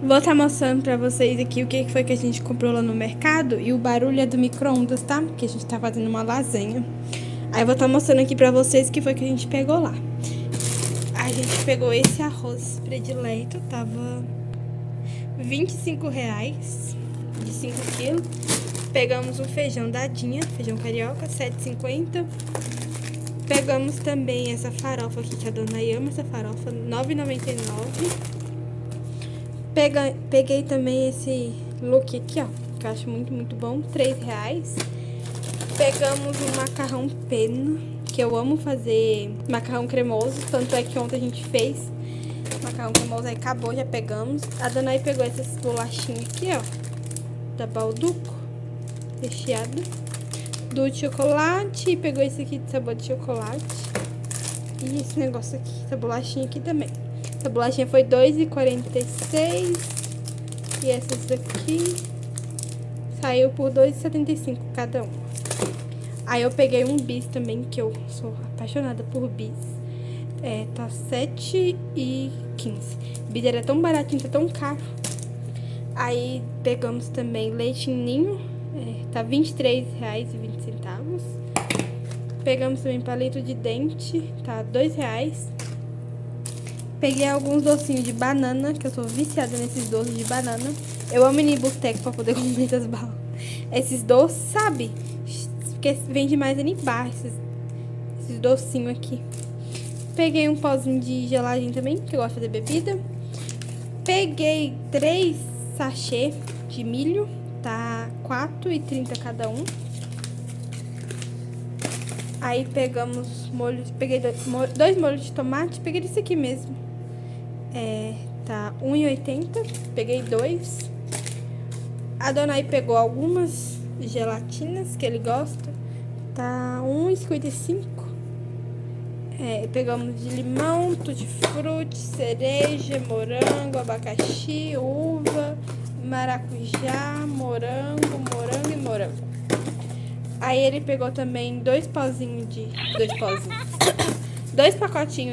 Vou estar mostrando pra vocês aqui o que foi que a gente comprou lá no mercado. E o barulho é do micro-ondas, tá? Porque a gente tá fazendo uma lasanha. Aí eu vou estar mostrando aqui pra vocês o que foi que a gente pegou lá. A gente pegou esse arroz predileto, tava R$25 de 5 quilos. Pegamos um feijão dadinha, feijão carioca, R$7,50. Pegamos também essa farofa aqui, que a dona ama essa farofa, R$9,99. Peguei também esse look aqui, ó, que eu acho muito bom, R$3. Pegamos um macarrão pena, que eu amo fazer macarrão cremoso, tanto é que ontem a gente fez macarrão cremoso, aí acabou, já pegamos. A Danai pegou essas bolachinhas aqui, ó, da Balduco, recheada, do chocolate, e pegou esse aqui de sabor de chocolate. E esse negócio aqui, essa bolachinha aqui também. Essa bolachinha foi R$2,46. E essas daqui saiu por R$2,75 cada uma. Aí eu peguei um bis também, que eu sou apaixonada por bis. Tá R$7,15. Bis era tão baratinho, tá tão caro. Aí pegamos também leite ninho, tá R$23,20. Pegamos também palito de dente, tá R$2. Peguei alguns docinhos de banana, que eu sou viciada nesses doces de banana. Eu amo ir em boteco pra poder comer essas balas. Esses doces, sabe? Porque vende mais ali embaixo, esses docinhos aqui. Peguei um pozinho de geladinho também, que eu gosto de fazer bebida. Peguei 3 sachê de milho, tá R$4,30 cada um. Aí pegamos molhos, peguei dois molhos de tomate, peguei esse aqui mesmo. Tá R$1,80, peguei 2. A dona aí pegou algumas gelatinas que ele gosta, tá R$1,55. Pegamos de limão, tutti-frutti, cereja, morango, abacaxi, uva, maracujá, morango e morango. Aí ele pegou também dois pacotinhos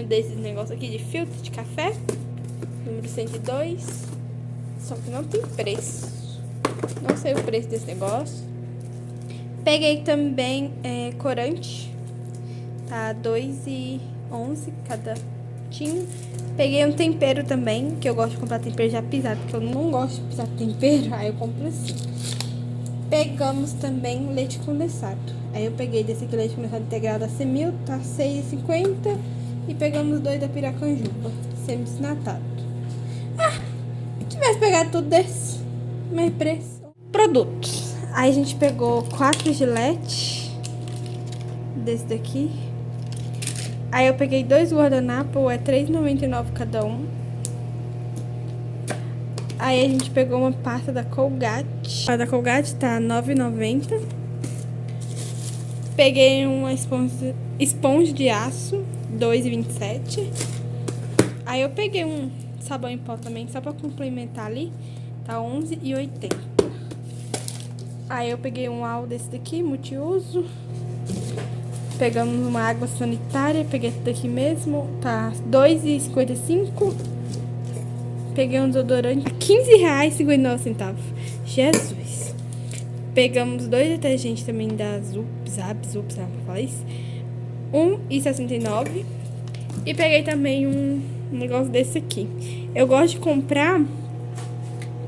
desses negócios aqui de filtro de café, número 102. Só que não tem preço. Não sei o preço desse negócio. Peguei também corante, tá R$2,11 cada tinho. Peguei um tempero também, que eu gosto de comprar tempero já pisado, porque eu não gosto de pisar tempero, aí eu compro assim. Pegamos também leite condensado. Aí eu peguei desse aqui leite condensado integral da Semil, tá R$6,50. E pegamos 2 da Piracanjuba, semi-desnatado. Se tivesse pegado tudo desse, mais preço. Produtos. Aí a gente pegou 4 gilete desse daqui. Aí eu peguei 2 guardanapos, R$3,99 cada um. Aí a gente pegou uma pasta da Colgate. A da Colgate tá R$9,90. Peguei uma esponja de aço, R$2,27. Aí eu peguei um sabão em pó também, só pra complementar ali, tá R$11,80. Aí eu peguei um álcool desse daqui, multiuso. Pegamos uma água sanitária, peguei esse daqui mesmo, tá R$2,55. Peguei um desodorante, R$15,59. Jesus. Pegamos 2 detergentes também da Zap, fala isso. R$1,69. E peguei também um negócio desse aqui. Eu gosto de comprar,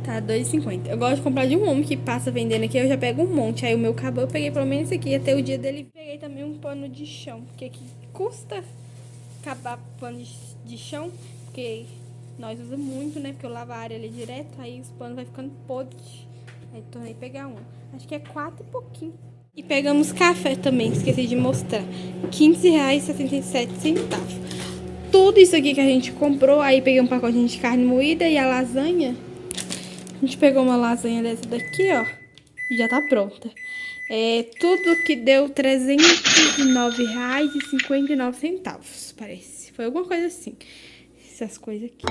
tá R$2,50. Eu gosto de comprar de um homem que passa vendendo aqui, eu já pego um monte. Aí o meu acabou, eu peguei pelo menos esse aqui até o dia dele. Peguei também um pano de chão, porque aqui custa acabar pano de chão, porque nós usamos muito, né? Porque eu lavo a área ali direto, aí os panos vai ficando podres. Aí tornei pegar um. Acho que é 4 e pouquinho. E pegamos café também, esqueci de mostrar. R$15,67. Tudo isso aqui que a gente comprou. Aí peguei um pacotinho de carne moída e a lasanha. A gente pegou uma lasanha dessa daqui, ó. E já tá pronta. Tudo que deu R$309,59, parece. Foi alguma coisa assim. Essas coisas aqui.